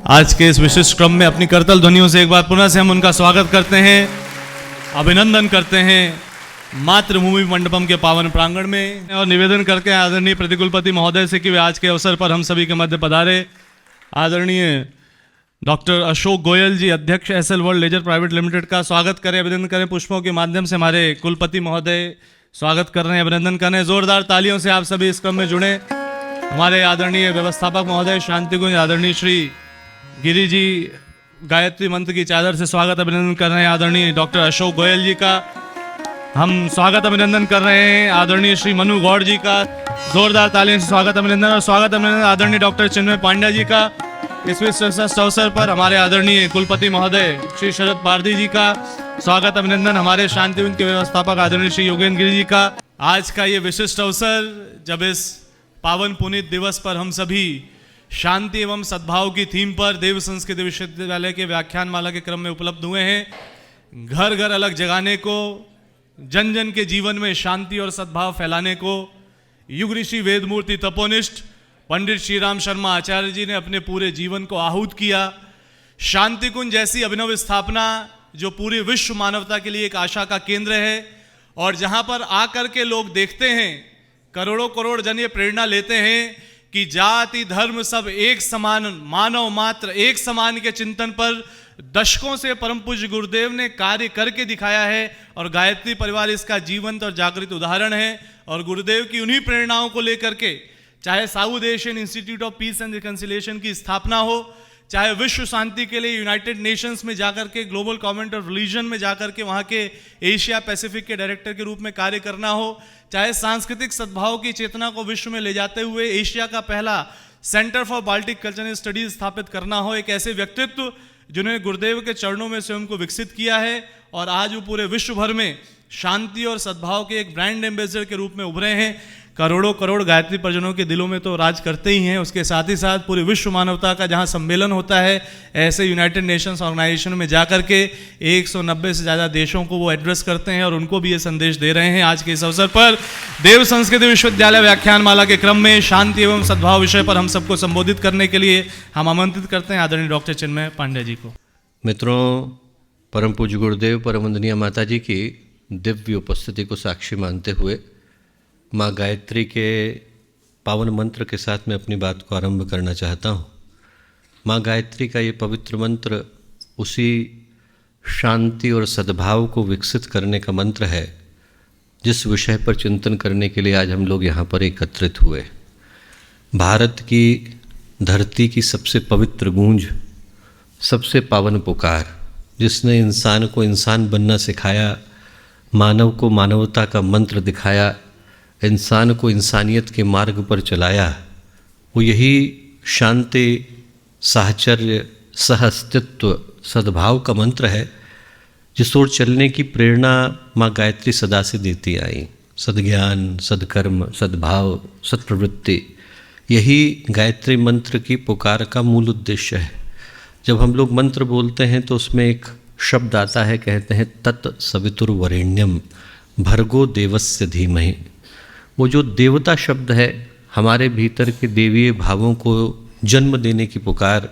आज के इस विशिष्ट क्रम में अपनी करतल ध्वनियों से एक बार पुनः से हम उनका स्वागत करते हैं, अभिनंदन करते हैं मातृभूमि मंडपम के पावन प्रांगण में, और निवेदन करके आदरणीय प्रतिकुलपति महोदय से कि वे आज के अवसर पर हम सभी के मध्य पधारे। आदरणीय डॉक्टर अशोक गोयल जी, अध्यक्ष SL world leisure private limited का स्वागत करें, अभिनंदन करें। पुष्पों के माध्यम से हमारे कुलपति महोदय स्वागत कर रहे हैं, अभिनंदन कर रहे हैं। जोरदार तालियों से आप सभी इस क्रम में जुड़े। हमारे आदरणीय व्यवस्थापक महोदय शांतिकुंज आदरणीय श्री गिरी जी गायत्री मंत्र की चादर से स्वागत अभिनंदन कर रहे हैं आदरणीय डॉक्टर अशोक गोयल जी का। हम स्वागत अभिनंदन कर रहे हैं आदरणीय श्री मनु गौड़ जी का। जोरदार तालियों से स्वागत अभिनंदन, और स्वागत अभिनंदन आदरणीय डॉक्टर चिन्मय पांड्या जी का। इस विशिष्ट अवसर पर हमारे आदरणीय कुलपति महोदय श्री शरद पारधी जी का स्वागत अभिनंदन, हमारे शांतिकुंज के व्यवस्थापक आदरणीय श्री योगेंद्र गिरी जी का। आज का ये विशिष्ट अवसर, जब इस पावन पुनीत दिवस पर हम सभी शांति एवं सद्भाव की थीम पर देव संस्कृति विश्वविद्यालय के व्याख्यान माला के क्रम में उपलब्ध हुए हैं। घर घर अलग जगाने को, जन जन के जीवन में शांति और सद्भाव फैलाने को युग ऋषि वेदमूर्ति तपोनिष्ठ पंडित श्री राम शर्मा आचार्य जी ने अपने पूरे जीवन को आहूत किया। शांति कुंज जैसी अभिनव स्थापना जो पूरी विश्व मानवता के लिए एक आशा का केंद्र है, और जहां पर आकर के लोग देखते हैं, करोड़ों करोड़ जन ये प्रेरणा लेते हैं कि जाति धर्म सब एक समान, मानव मात्र एक समान के चिंतन पर दशकों से परम पूज्य गुरुदेव ने कार्य करके दिखाया है, और गायत्री परिवार इसका जीवंत और जागृत उदाहरण है। और गुरुदेव की उन्हीं प्रेरणाओं को लेकर के चाहे south Asian institute of peace and reconciliation की स्थापना हो, चाहे विश्व शांति के लिए यूनाइटेड नेशंस में जाकर के ग्लोबल कॉन्वेंट ऑफ रिलीजन में जाकर के वहाँ के एशिया पैसिफिक के डायरेक्टर के रूप में कार्य करना हो, चाहे सांस्कृतिक सद्भाव की चेतना को विश्व में ले जाते हुए एशिया का पहला centre for Baltic cultural studies स्थापित करना हो, एक ऐसे व्यक्तित्व जिन्होंने गुरुदेव के चरणों में स्वयं को विकसित किया है, और आज वो पूरे विश्व भर में शांति और सद्भाव के एक ब्रांड एम्बेसडर के रूप में उभरे हैं। करोड़ों करोड़ गायत्री परिजनों के दिलों में तो राज करते ही हैं, उसके साथ ही साथ पूरी विश्व मानवता का जहां सम्मेलन होता है, ऐसे यूनाइटेड नेशंस ऑर्गेनाइजेशन में जाकर के 190 से ज़्यादा देशों को वो एड्रेस करते हैं, और उनको भी ये संदेश दे रहे हैं। आज के इस अवसर पर देव संस्कृति विश्वविद्यालय व्याख्यान माला के क्रम में शांति एवं सद्भाव विषय पर हम सबको संबोधित करने के लिए हम आमंत्रित करते हैं आदरणीय डॉक्टर चिन्मय पांड्या जी को। मित्रों, परम पूज्य गुरुदेव परम वंदनीय माता जी की दिव्य उपस्थिति को साक्षी मानते हुए माँ गायत्री के पावन मंत्र के साथ मैं अपनी बात को आरंभ करना चाहता हूँ। माँ गायत्री का ये पवित्र मंत्र उसी शांति और सद्भाव को विकसित करने का मंत्र है जिस विषय पर चिंतन करने के लिए आज हम लोग यहाँ पर एकत्रित हुए। भारत की धरती की सबसे पवित्र गूंज, सबसे पावन पुकार, जिसने इंसान को इंसान बनना सिखाया, मानव को मानवता का मंत्र दिखाया, इंसान को इंसानियत के मार्ग पर चलाया, वो यही शांति, साहचर्य, सहअस्तित्व, सद्भाव का मंत्र है जिस ओर चलने की प्रेरणा माँ गायत्री सदा से देती आई। सद्ज्ञान, सद्कर्म, सद्भाव, सत्प्रवृत्ति, यही गायत्री मंत्र की पुकार का मूल उद्देश्य है। जब हम लोग मंत्र बोलते हैं तो उसमें एक शब्द आता है, कहते हैं तत् सवितुर्वरेण्यम भर्गो देवस्य धीमहि। वो जो देवता शब्द है, हमारे भीतर के देवीय भावों को जन्म देने की पुकार,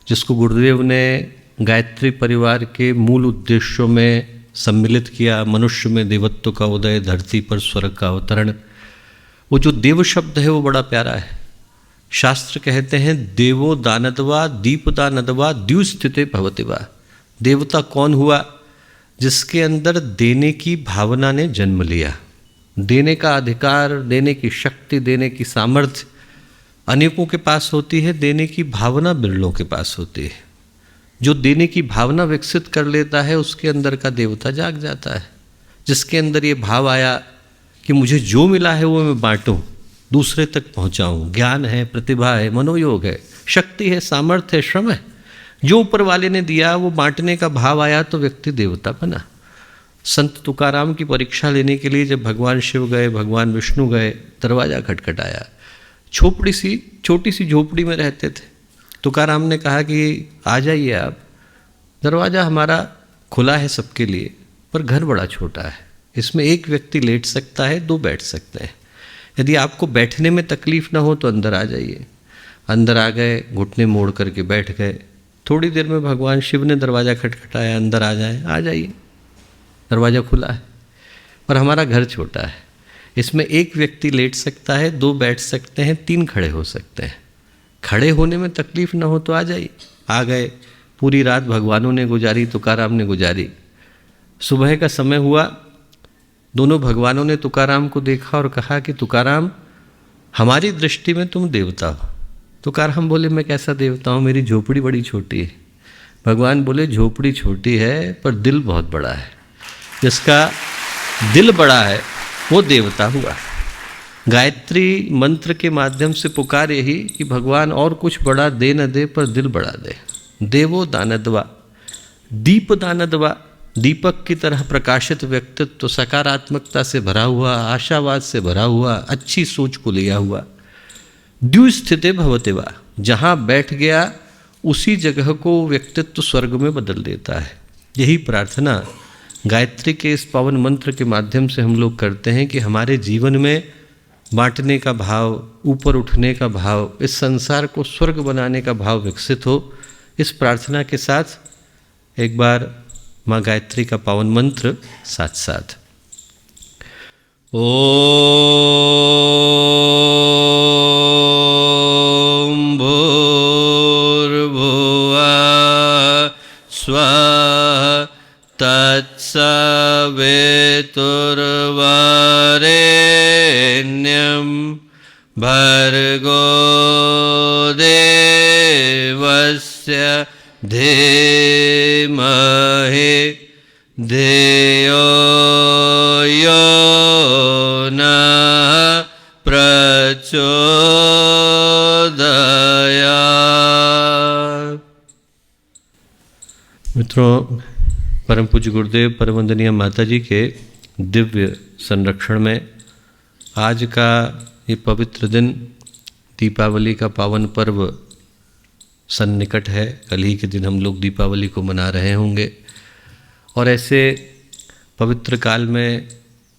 जिसको गुरुदेव ने गायत्री परिवार के मूल उद्देश्यों में सम्मिलित किया। मनुष्य में देवत्व का उदय, धरती पर स्वर्ग का अवतरण। वो जो देव शब्द है वो बड़ा प्यारा है। शास्त्र कहते हैं देवो दानदवा दीपदानदवा द्युस्थिते भवतिवा। देवता कौन हुआ? जिसके अंदर देने की भावना ने जन्म लिया। देने का अधिकार, देने की शक्ति, देने की सामर्थ्य अनेकों के पास होती है, देने की भावना बिरलों के पास होती है। जो देने की भावना विकसित कर लेता है उसके अंदर का देवता जाग जाता है। जिसके अंदर ये भाव आया कि मुझे जो मिला है वो मैं बांटूं, दूसरे तक पहुंचाऊं, ज्ञान है, प्रतिभा है, मनोयोग है, शक्ति है, सामर्थ्य है, श्रम है, जो ऊपर वाले ने दिया वो बांटने का भाव आया तो व्यक्ति देवता बना। संत तुकाराम की परीक्षा लेने के लिए जब भगवान शिव गए, भगवान विष्णु गए, दरवाज़ा खटखटाया। छोटी सी झोपड़ी में रहते थे। तुकाराम ने कहा कि आ जाइए आप, दरवाज़ा हमारा खुला है सबके लिए, पर घर बड़ा छोटा है, इसमें एक व्यक्ति लेट सकता है, दो बैठ सकते हैं। यदि आपको बैठने में तकलीफ़ ना हो तो अंदर आ जाइए। अंदर आ गए, घुटने मोड़ करके बैठ गए। थोड़ी देर में भगवान शिव ने दरवाज़ा खटखटाया, अंदर आ जाए, आ जाइए। दरवाज़ा खुला है, पर हमारा घर छोटा है, इसमें एक व्यक्ति लेट सकता है, 2 बैठ सकते हैं, 3 खड़े हो सकते हैं। खड़े होने में तकलीफ ना हो तो आ जाइए। आ गए। पूरी रात भगवानों ने गुजारी, तुकाराम ने गुजारी। सुबह का समय हुआ, दोनों भगवानों ने तुकाराम को देखा और कहा कि तुकाराम, हमारी दृष्टि में तुम देवता हो। तुकाराम बोले, मैं कैसा देवता हूँ, मेरी झोपड़ी बड़ी छोटी है। भगवान बोले, झोपड़ी छोटी है पर दिल बहुत बड़ा है, जिसका दिल बड़ा है वो देवता हुआ। गायत्री मंत्र के माध्यम से पुकार यही कि भगवान और कुछ बड़ा दे न दे पर दिल बड़ा दे। देवो दानदवा, दीप दानदवा, दीपक की तरह प्रकाशित व्यक्तित्व, सकारात्मकता से भरा हुआ, आशावाद से भरा हुआ, अच्छी सोच को लिया हुआ। द्युस्थिते भवतेवा, जहाँ बैठ गया उसी जगह को व्यक्तित्व स्वर्ग में बदल देता है। यही प्रार्थना गायत्री के इस पावन मंत्र के माध्यम से हम लोग करते हैं कि हमारे जीवन में बांटने का भाव, ऊपर उठने का भाव, इस संसार को स्वर्ग बनाने का भाव विकसित हो। इस प्रार्थना के साथ एक बार माँ गायत्री का पावन मंत्र साथ साथ। ओम भूर्भुवः स्वः तत्सवितुर्वरेण्यं भर्गो देवस्य धीमहि धियो यो नः प्रचोदयात्। मित्रों, परम पूज्य गुरुदेव परम वंदनीय माता जी के दिव्य संरक्षण में आज का ये पवित्र दिन, दीपावली का पावन पर्व सन्निकट है। कल ही के दिन हम लोग दीपावली को मना रहे होंगे और ऐसे पवित्र काल में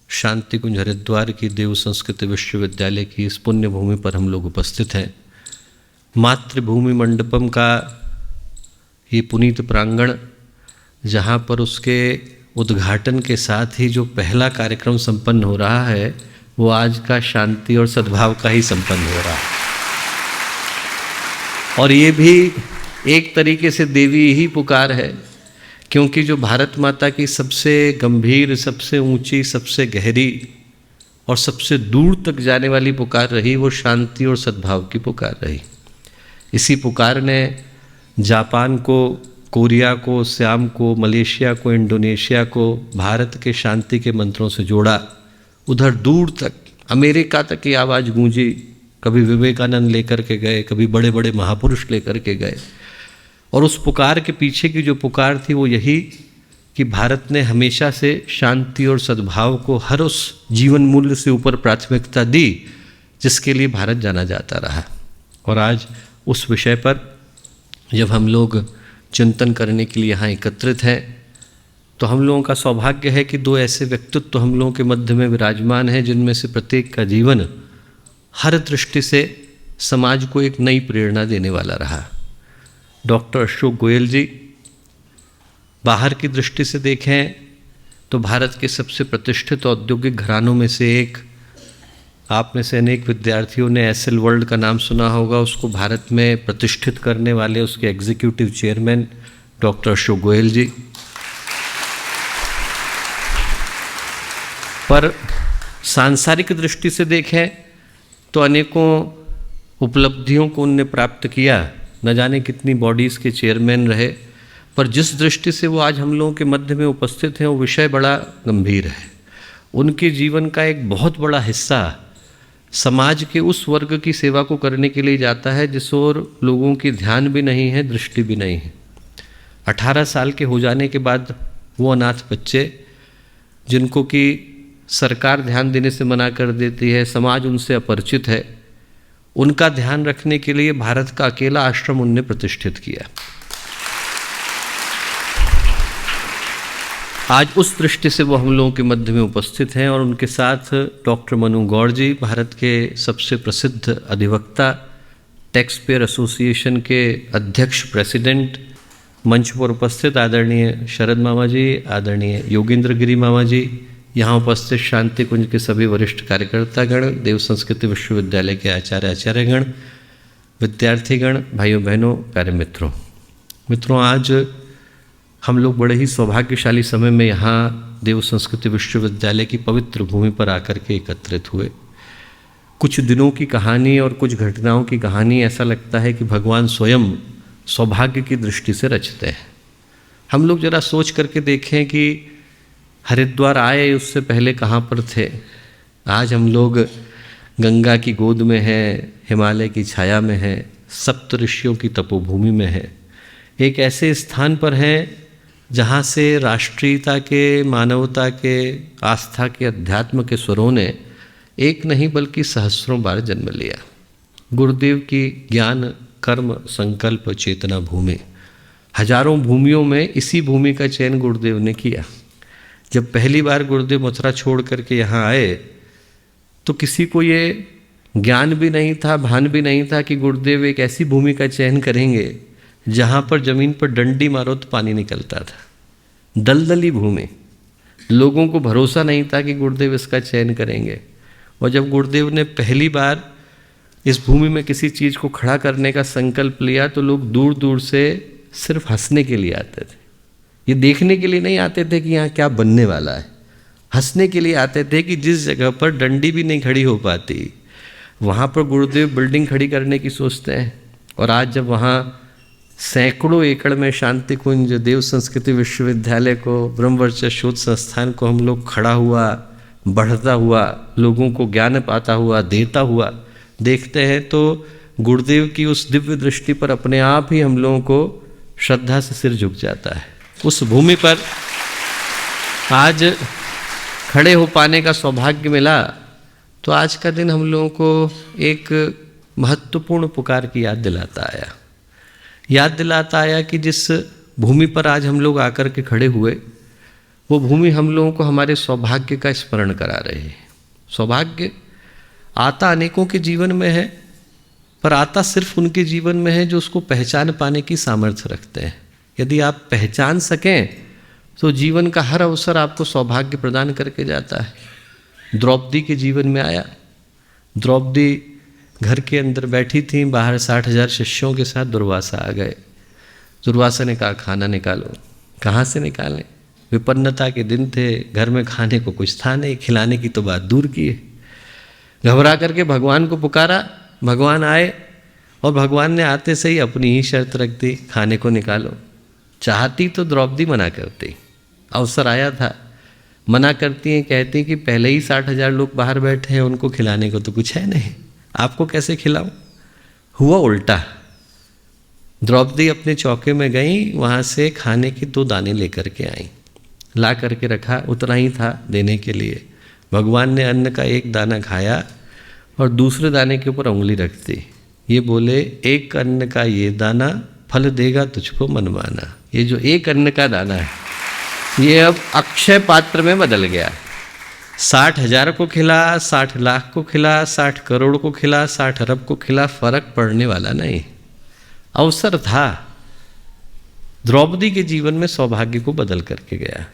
शांति कुंज हरिद्वार की देव संस्कृत विश्वविद्यालय की इस पुण्य भूमि पर हम लोग उपस्थित हैं। मातृभूमि मंडपम का ये पुनीत प्रांगण, जहाँ पर उसके उद्घाटन के साथ ही जो पहला कार्यक्रम संपन्न हो रहा है वो आज का शांति और सद्भाव का ही संपन्न हो रहा है। और ये भी एक तरीके से देवी ही पुकार है, क्योंकि जो भारत माता की सबसे गंभीर, सबसे ऊंची, सबसे गहरी और सबसे दूर तक जाने वाली पुकार रही, वो शांति और सद्भाव की पुकार रही। इसी पुकार ने जापान को, कोरिया को, श्याम को, मलेशिया को, इंडोनेशिया को भारत के शांति के मंत्रों से जोड़ा। उधर दूर तक अमेरिका तक की आवाज़ गूंजी। कभी विवेकानंद लेकर के गए, कभी बड़े बड़े महापुरुष लेकर के गए। और उस पुकार के पीछे की जो पुकार थी वो यही कि भारत ने हमेशा से शांति और सद्भाव को हर उस जीवन मूल्य से ऊपर प्राथमिकता दी जिसके लिए भारत जाना जाता रहा। और आज उस विषय पर जब हम लोग चिंतन करने के लिए यहाँ एकत्रित हैं तो हम लोगों का सौभाग्य है कि 2 ऐसे व्यक्तित्व तो हम लोगों के मध्य में विराजमान हैं जिनमें से प्रत्येक का जीवन हर दृष्टि से समाज को एक नई प्रेरणा देने वाला रहा। डॉक्टर अशोक गोयल जी बाहर की दृष्टि से देखें तो भारत के सबसे प्रतिष्ठित औद्योगिक घरानों में से एक। आप में से अनेक विद्यार्थियों ने एसएल वर्ल्ड का नाम सुना होगा। उसको भारत में प्रतिष्ठित करने वाले उसके executive chairman doctor Ashok Goyal ji. पर सांसारिक दृष्टि से देखें तो अनेकों उपलब्धियों को उनने प्राप्त किया, न जाने कितनी बॉडीज़ के चेयरमैन रहे। पर जिस दृष्टि से वो आज हम लोगों के मध्य में उपस्थित हैं वो विषय बड़ा गंभीर है। उनके जीवन का एक बहुत बड़ा हिस्सा समाज के उस वर्ग की सेवा को करने के लिए जाता है जिस ओर लोगों की ध्यान भी नहीं है, दृष्टि भी नहीं है। 18 साल के हो जाने के बाद वो अनाथ बच्चे जिनको कि सरकार ध्यान देने से मना कर देती है, समाज उनसे अपरिचित है, उनका ध्यान रखने के लिए भारत का अकेला आश्रम उनने प्रतिष्ठित किया। आज उस दृष्टि से वो हम लोगों के मध्य में उपस्थित हैं और उनके साथ डॉक्टर मनु गौड़ जी, भारत के सबसे प्रसिद्ध अधिवक्ता, टैक्स पेयर एसोसिएशन के अध्यक्ष प्रेसिडेंट, मंच पर उपस्थित आदरणीय शरद मामा जी, आदरणीय योगेंद्र गिरी मामा जी, यहाँ उपस्थित शांति कुंज के सभी वरिष्ठ कार्यकर्तागण, देव संस्कृति विश्वविद्यालय के आचार्यगण, विद्यार्थीगण, भाइयों बहनों, प्यारे मित्रों, आज हम लोग बड़े ही सौभाग्यशाली समय में यहाँ देव संस्कृति विश्वविद्यालय की पवित्र भूमि पर आकर के एकत्रित हुए। कुछ दिनों की कहानी और कुछ घटनाओं की कहानी ऐसा लगता है कि भगवान स्वयं सौभाग्य की दृष्टि से रचते हैं। हम लोग जरा सोच करके देखें कि हरिद्वार आए उससे पहले कहाँ पर थे। आज हम लोग गंगा की गोद में हैं, हिमालय की छाया में हैं, सप्त ऋषियों की तपोभूमि में हैं, एक ऐसे स्थान पर हैं जहाँ से राष्ट्रीयता के, मानवता के, आस्था के, अध्यात्म के स्वरों ने एक नहीं बल्कि सहस्रों बार जन्म लिया। गुरुदेव की ज्ञान, कर्म, संकल्प, चेतना भूमि, हजारों भूमियों में इसी भूमि का चयन गुरुदेव ने किया। जब पहली बार गुरुदेव मथुरा छोड़ करके यहाँ आए तो किसी को ये ज्ञान भी नहीं था, भान भी नहीं था कि गुरुदेव एक ऐसी भूमि का चयन करेंगे जहाँ पर जमीन पर डंडी मारो तो पानी निकलता था। दलदली भूमि, लोगों को भरोसा नहीं था कि गुरुदेव इसका चयन करेंगे। और जब गुरुदेव ने पहली बार इस भूमि में किसी चीज़ को खड़ा करने का संकल्प लिया तो लोग दूर दूर से सिर्फ हंसने के लिए आते थे। ये देखने के लिए नहीं आते थे कि यहाँ क्या बनने वाला है, हंसने के लिए आते थे कि जिस जगह पर डंडी भी नहीं खड़ी हो पाती वहाँ पर गुरुदेव बिल्डिंग खड़ी करने की सोचते हैं। और आज जब वहाँ सैकड़ों एकड़ में शांति कुंज, देव संस्कृति विश्वविद्यालय को, ब्रह्मवर्चस्व शोध संस्थान को हम लोग खड़ा हुआ, बढ़ता हुआ, लोगों को ज्ञान पाता हुआ, देता हुआ देखते हैं तो गुरुदेव की उस दिव्य दृष्टि पर अपने आप ही हम लोगों को श्रद्धा से सिर झुक जाता है। उस भूमि पर आज खड़े हो पाने का सौभाग्य मिला तो आज का दिन हम लोगों को एक महत्वपूर्ण पुकार की याद दिलाता आया कि जिस भूमि पर आज हम लोग आकर के खड़े हुए वो भूमि हम लोगों को हमारे सौभाग्य का स्मरण करा रही है। सौभाग्य आता अनेकों के जीवन में है, पर आता सिर्फ उनके जीवन में है जो उसको पहचान पाने की सामर्थ्य रखते हैं। यदि आप पहचान सकें तो जीवन का हर अवसर आपको सौभाग्य प्रदान करके जाता है। द्रौपदी के जीवन में आया। द्रौपदी घर के अंदर बैठी थी, बाहर 60,000 शिष्यों के साथ दुर्वासा आ गए। दुर्वासा ने कहा खाना निकालो। कहाँ से निकालें, विपन्नता के दिन थे, घर में खाने को कुछ था नहीं, खिलाने की तो बात दूर की है। घबरा करके भगवान को पुकारा, भगवान आए और भगवान ने आते से ही अपनी ही शर्त रख दी, खाने को निकालो। चाहती तो द्रौपदी मना करती, अवसर आया था, मना करती हैं, कहती कि पहले ही 60,000 लोग बाहर बैठे हैं, उनको खिलाने को तो कुछ है नहीं, आपको कैसे खिलाऊं। हुआ उल्टा। द्रौपदी अपने चौके में गई, वहाँ से खाने के 2 दाने लेकर के आई, ला करके रखा, उतना ही था देने के लिए। भगवान ने अन्न का एक दाना खाया और दूसरे दाने के ऊपर उंगली रख दी। ये बोले एक अन्न का ये दाना फल देगा तुझको मनमाना। ये जो एक अन्न का दाना है ये अब अक्षय पात्र में बदल गया। 60,000 को खिला, 60 लाख को खिला, 60 करोड़ को खिला, 60 अरब को खिला, फर्क पड़ने वाला नहीं। अवसर था। द्रौपदी के जीवन में सौभाग्य को बदल करके गया।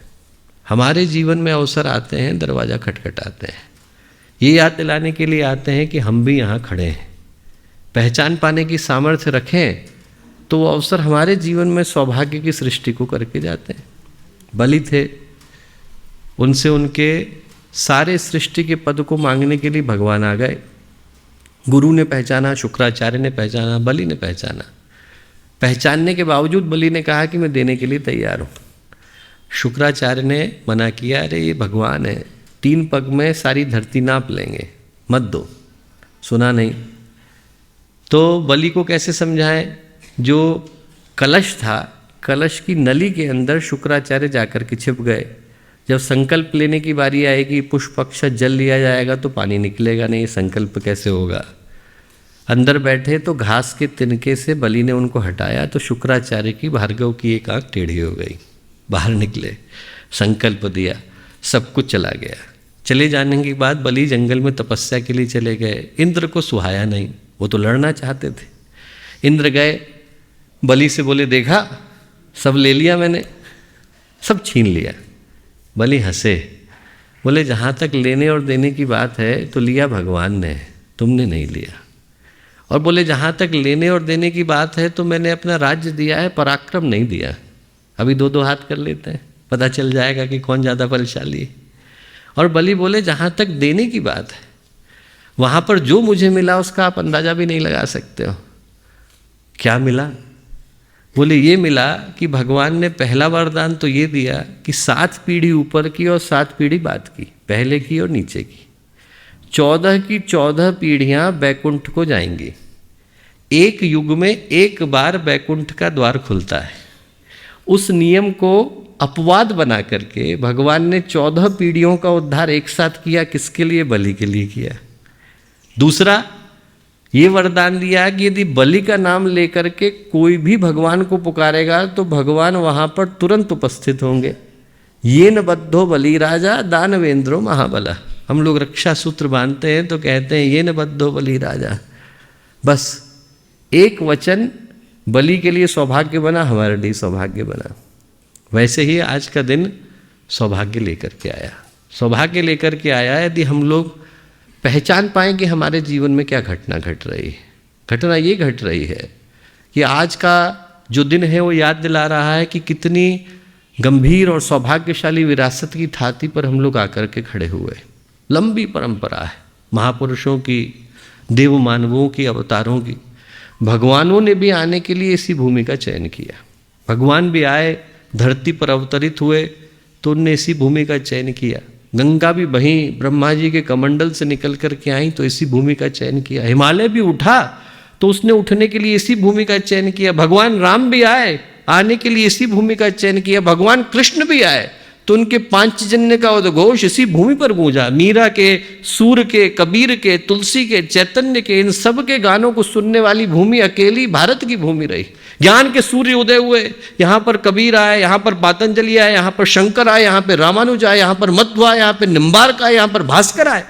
हमारे जीवन में अवसर आते हैं, दरवाज़ा खटखटाते हैं, ये याद दिलाने के लिए आते हैं कि हम भी यहाँ खड़े हैं। पहचान पाने की सामर्थ्य रखें तो वो अवसर हमारे जीवन में सौभाग्य की सृष्टि को करके जाते हैं। बलि थे, उनसे उनके सारे सृष्टि के पद को मांगने के लिए भगवान आ गए। गुरु ने पहचाना, शुक्राचार्य ने पहचाना, बलि ने पहचाना। पहचानने के बावजूद बलि ने कहा कि मैं देने के लिए तैयार हूँ। शुक्राचार्य ने मना किया, अरे ये भगवान है, 3 पग में सारी धरती नाप लेंगे, मत दो। सुना नहीं तो बलि को कैसे समझाएं। जो कलश था, कलश की नली के अंदर शुक्राचार्य जाकर के छिप गए। जब संकल्प लेने की बारी आएगी, पुष्प अक्षत जल लिया जाएगा तो पानी निकलेगा नहीं, संकल्प कैसे होगा। अंदर बैठे तो घास के तिनके से बलि ने उनको हटाया तो शुक्राचार्य की, भार्गव की एक आंख टेढ़ी हो गई। बाहर निकले, संकल्प दिया, सब कुछ चला गया। चले जाने के बाद बलि जंगल में तपस्या के लिए चले गए। इंद्र को सुहाया नहीं, वो तो लड़ना चाहते थे। इंद्र गए, बलि से बोले देखा सब ले लिया मैंने, सब छीन लिया। बलि हंसे, बोले जहाँ तक लेने और देने की बात है तो लिया भगवान ने, तुमने नहीं लिया। और बोले जहाँ तक लेने और देने की बात है तो मैंने अपना राज्य दिया है, पराक्रम नहीं दिया। अभी दो दो हाथ कर लेते हैं, पता चल जाएगा कि कौन ज़्यादा बलशाली है। और बलि बोले जहाँ तक देने की बात है, वहाँ पर जो मुझे मिला उसका आप अंदाज़ा भी नहीं लगा सकते हो। क्या मिला? बोले ये मिला कि भगवान ने पहला वरदान तो ये दिया कि 7 पीढ़ी ऊपर की और 7 पीढ़ी बाद की, पहले की और नीचे की, 14 की 14 पीढ़ियाँ बैकुंठ को जाएंगी। एक युग में एक बार बैकुंठ का द्वार खुलता है। उस नियम को अपवाद बना करके भगवान ने 14 पीढ़ियों का उद्धार एक साथ किया। किसके लिए? बलि के लिए किया। दूसरा ये वरदान दिया कि यदि बलि का नाम लेकर के कोई भी भगवान को पुकारेगा तो भगवान वहाँ पर तुरंत उपस्थित होंगे। ये न बद्धो बलि राजा दानवेंद्रो महाबला। हम लोग रक्षा सूत्र बांधते हैं तो कहते हैं ये न बद्धो बलि राजा। बस एक वचन बलि के लिए सौभाग्य बना, हमारे लिए सौभाग्य बना। वैसे ही आज का दिन सौभाग्य लेकर के आया, सौभाग्य लेकर के आया। यदि हम लोग पहचान पाएँ कि हमारे जीवन में क्या घटना घट रही है। घटना ये घट रही है कि आज का जो दिन है वो याद दिला रहा है कि कितनी गंभीर और सौभाग्यशाली विरासत की थाती पर हम लोग आकर के खड़े हुए। लंबी परंपरा है महापुरुषों की, देव मानवों की, अवतारों की। भगवानों ने भी आने के लिए इसी भूमि का चयन किया। भगवान भी आए, धरती पर अवतरित हुए तो उनने इसी भूमि का चयन किया। गंगा भी बहीं, ब्रह्मा जी के कमंडल से निकल कर के आई तो इसी भूमि का चयन किया। हिमालय भी उठा तो उसने उठने के लिए इसी भूमि का चयन किया। भगवान राम भी आए, आने के लिए इसी भूमि का चयन किया। भगवान कृष्ण भी आए तो उनके पांचजन्य का उद्घोष इसी भूमि पर गूंजा। मीरा के, सूर के, कबीर के, तुलसी के, चैतन्य के, इन सब के गानों को सुनने वाली भूमि अकेली भारत की भूमि रही। ज्ञान के सूर्य उदय हुए, यहाँ पर कबीर आए, यहाँ पर पातंजलि आए, यहाँ पर शंकर आए, यहाँ पर रामानुज आए, यहाँ पर मध्व आए, यहाँ पर निम्बार्क आए, यहाँ पर भास्कर आए।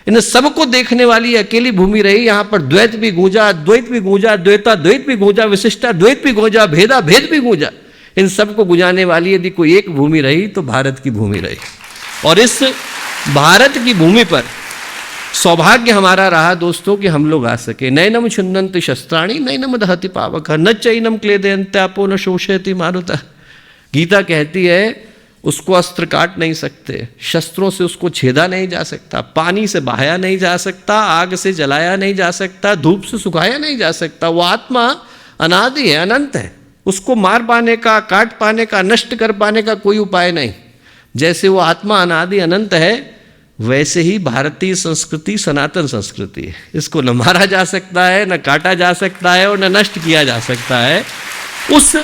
इन सबको देखने वाली अकेली भूमि रही। यहाँ पर द्वैत भी गूंजा, द्वैत भी गूंजा, द्वैताद्वैत भी गूंजा, विशिष्टाद्वैत भी गूंजा, भेदा भेद भी गूंजा। इन सबको गुजारने वाली यदि कोई एक भूमि रही तो भारत की भूमि रही। और इस भारत की भूमि पर सौभाग्य हमारा रहा दोस्तों कि हम लोग आ सके। नैनम छुन्नन्ति शस्त्राणि नैनम दहति पावक न चैनम क्लेदयन्त्यापो न शोषयति मारुतः। गीता कहती है उसको अस्त्र काट नहीं सकते, शस्त्रों से उसको छेदा नहीं जा सकता, पानी से बहाया नहीं जा सकता, आग से जलाया नहीं जा सकता, धूप से सुखाया नहीं जा सकता। वो आत्मा अनादि है, अनंत है। उसको मार पाने का, काट पाने का, नष्ट कर पाने का कोई उपाय नहीं। जैसे वो आत्मा अनादि अनंत है, वैसे ही भारतीय संस्कृति सनातन संस्कृति है। इसको न मारा जा सकता है, न काटा जा सकता है और न नष्ट किया जा सकता है। उस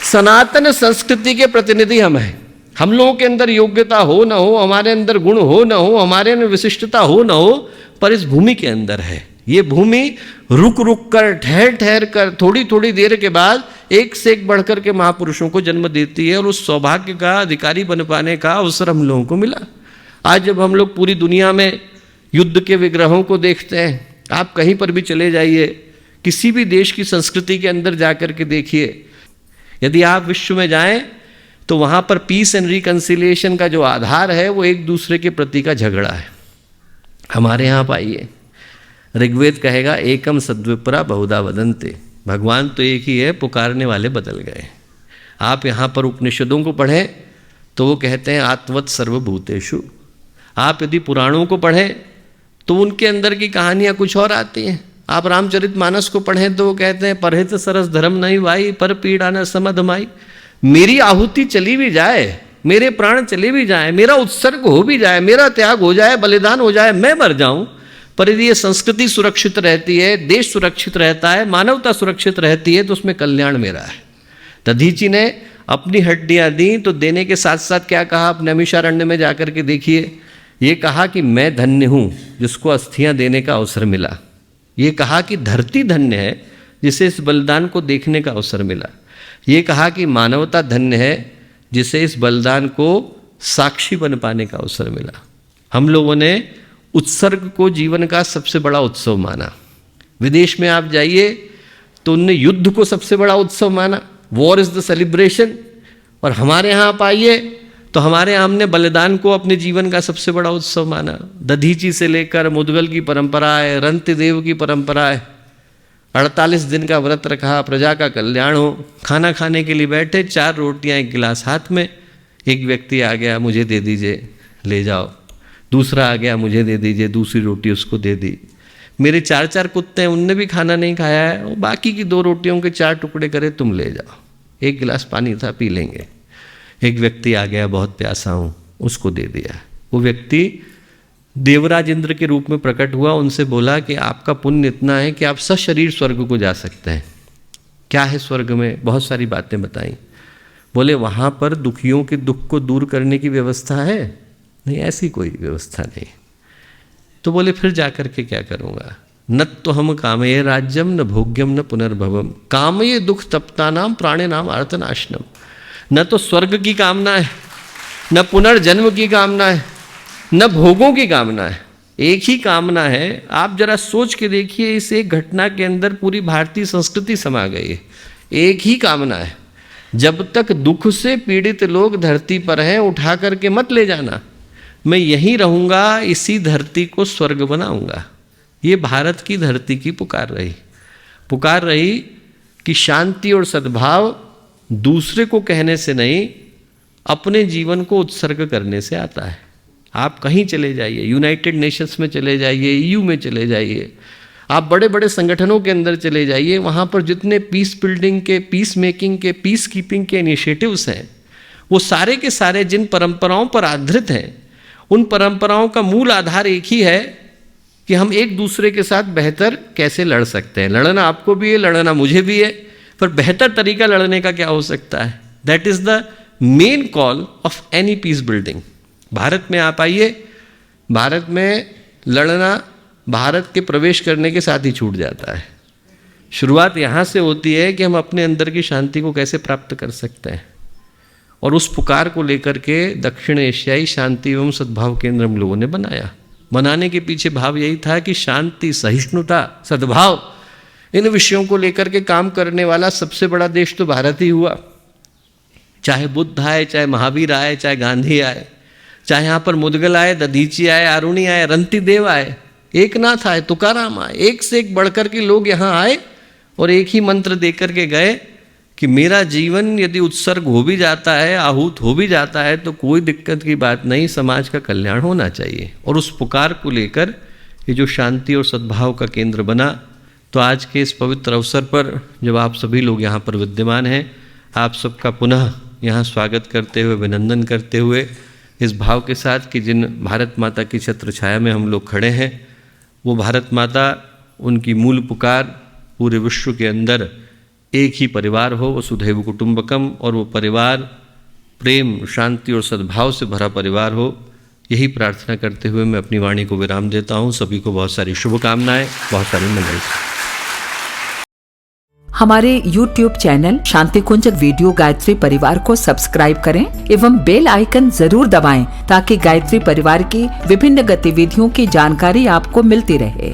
सनातन संस्कृति के प्रतिनिधि हम हैं। हम लोगों के अंदर योग्यता हो न हो, हमारे अंदर गुण हो न हो, हमारे अंदर विशिष्टता हो न हो, पर इस भूमि के अंदर है। ये भूमि रुक रुक कर, ठहर ठहर कर, थोड़ी थोड़ी देर के बाद एक से एक बढ़कर के महापुरुषों को जन्म देती है। और उस सौभाग्य का अधिकारी बन पाने का अवसर हम लोगों को मिला। आज जब हम लोग पूरी दुनिया में युद्ध के विग्रहों को देखते हैं, आप कहीं पर भी चले जाइए, किसी भी देश की संस्कृति के अंदर जाकर के देखिए, यदि आप विश्व में जाएं तो वहाँ पर पीस एंड रिकन्सिलिएशन का जो आधार है वो एक दूसरे के प्रति का झगड़ा है। हमारे यहाँ पाइए, ऋग्वेद कहेगा एकम सद्विप्रा बहुधा वदन्ते। भगवान तो एक ही है, पुकारने वाले बदल गए। आप यहाँ पर उपनिषदों को पढ़ें तो वो कहते हैं आत्मवत् सर्वभूतेषु। आप यदि पुराणों को पढ़ें तो उनके अंदर की कहानियाँ कुछ और आती हैं। आप रामचरितमानस को पढ़ें तो वो कहते हैं परहित सरस धर्म नहीं भाई, पर पीड़ा न समध माई। मेरी आहुति चली भी जाए, मेरे प्राण चले भी जाए, मेरा उत्सर्ग हो भी जाए, मेरा त्याग हो जाए, बलिदान हो जाए, मैं मर जाऊं, पर यदि ये संस्कृति सुरक्षित रहती है, देश सुरक्षित रहता है, मानवता सुरक्षित रहती है, तो उसमें कल्याण मेरा है। दधीची ने अपनी हड्डियां दी तो देने के साथ साथ क्या कहा, अपने नैमिषारण्य में जाकर के देखिए, ये कहा कि मैं धन्य हूँ जिसको अस्थियां देने का अवसर मिला। ये कहा कि धरती धन्य है जिसे इस बलिदान को देखने का अवसर मिला। ये कहा कि मानवता धन्य है जिसे इस बलिदान को साक्षी बन पाने का अवसर मिला। हम लोगों ने उत्सर्ग को जीवन का सबसे बड़ा उत्सव माना। विदेश में आप जाइए तो उनने युद्ध को सबसे बड़ा उत्सव माना, वॉर इज द सेलिब्रेशन। और हमारे यहाँ आप आइए तो हमारे यहाँ हमने बलिदान को अपने जीवन का सबसे बड़ा उत्सव माना। दधीची से लेकर मुदगल की परंपरा है, रंतिदेव की परंपरा है, 48 दिन का व्रत रखा, प्रजा का कल्याण हो। खाना खाने के लिए बैठे, 4 रोटियां 1 गिलास हाथ में, एक व्यक्ति आ गया, मुझे दे दीजिए, ले जाओ। दूसरा आ गया, मुझे दे दीजिए, दूसरी रोटी उसको दे दी। मेरे 4 कुत्ते हैं, उनने भी खाना नहीं खाया है, और बाकी की 2 रोटियों के 4 टुकड़े करे, तुम ले जाओ। 1 गिलास पानी था, पी लेंगे। एक व्यक्ति आ गया, बहुत प्यासा हूँ, उसको दे दिया। वो व्यक्ति देवराज इंद्र के रूप में प्रकट हुआ, उनसे बोला कि आपका पुण्य इतना है कि आप सशरीर स्वर्ग को जा सकते हैं। क्या है स्वर्ग में? बहुत सारी बातें बताई। बोले वहाँ पर दुखियों के दुख को दूर करने की व्यवस्था है? नहीं, ऐसी कोई व्यवस्था नहीं। तो बोले फिर जा कर के क्या करूँगा? न तो हम कामये राज्यम न भोग्यम न पुनर्भवम, कामये दुख तप्ता नाम प्राणे नाम आर्तनाशनम। न तो स्वर्ग की कामना है, न पुनर्जन्म की कामना है, न भोगों की कामना है। एक ही कामना है। आप जरा सोच के देखिए, इस एक घटना के अंदर पूरी भारतीय संस्कृति समा गई है। एक ही कामना है, जब तक दुख से पीड़ित लोग धरती पर हैं, उठा करके मत ले जाना, मैं यहीं रहूँगा, इसी धरती को स्वर्ग बनाऊँगा। ये भारत की धरती की पुकार रही कि शांति और सद्भाव दूसरे को कहने से नहीं, अपने जीवन को उत्सर्ग करने से आता है। आप कहीं चले जाइए, यूनाइटेड नेशंस में चले जाइए, EU में चले जाइए, आप बड़े बड़े संगठनों के अंदर चले जाइए, वहाँ पर जितने पीस बिल्डिंग के, पीस मेकिंग के, पीस कीपिंग के इनिशिएटिव्स हैं, वो सारे के सारे जिन परंपराओं पर आधारित हैं, उन परंपराओं का मूल आधार एक ही है कि हम एक दूसरे के साथ बेहतर कैसे लड़ सकते हैं। लड़ना आपको भी है, लड़ना मुझे भी है, पर बेहतर तरीका लड़ने का क्या हो सकता है? That is the main call of any peace building. Bharat में आप आइए, भारत में लड़ना भारत के प्रवेश करने के साथ ही छूट जाता है। शुरुआत यहाँ से होती है कि हम अपने अंदर की शांति को कैसे प्राप्त कर सकते हैं, और उस पुकार को लेकर के दक्षिण एशियाई शांति एवं सद्भाव केंद्र हम लोगों ने बनाने के पीछे भाव यही था कि शांति, सहिष्णुता, सद्भाव, इन विषयों को लेकर के काम करने वाला सबसे बड़ा देश तो भारत ही हुआ। चाहे बुद्ध आए, चाहे महावीर आए, चाहे गांधी आए, चाहे यहाँ पर मुदगल आए, दधीची आए, आरुणि आए, रंतिदेव आए, एकनाथ आए, तुकाराम आए, एक से एक बढ़कर के लोग यहाँ आए और एक ही मंत्र दे करके गए कि मेरा जीवन यदि उत्सर्ग हो भी जाता है, आहूत हो भी जाता है, तो कोई दिक्कत की बात नहीं, समाज का कल्याण होना चाहिए। और उस पुकार को लेकर ये जो शांति और सद्भाव का केंद्र बना, तो आज के इस पवित्र अवसर पर जब आप सभी लोग यहाँ पर विद्यमान हैं, आप सबका पुनः यहाँ स्वागत करते हुए, अभिनंदन करते हुए, इस भाव के साथ कि जिन भारत माता की छत्र छाया में हम लोग खड़े हैं, वो भारत माता, उनकी मूल पुकार पूरे विश्व के अंदर एक ही परिवार हो, वसुधैव कुटुंबकम, और वो परिवार प्रेम, शांति और सद्भाव से भरा परिवार हो, यही प्रार्थना करते हुए मैं अपनी वाणी को विराम देता हूँ। सभी को बहुत सारी शुभकामनाएं, बहुत सारी मंगल। हमारे YouTube चैनल शांति कुंज वीडियो गायत्री परिवार को सब्सक्राइब करें एवं बेल आइकन जरूर दबाएं ताकि गायत्री परिवार की विभिन्न गतिविधियों की जानकारी आपको मिलती रहे।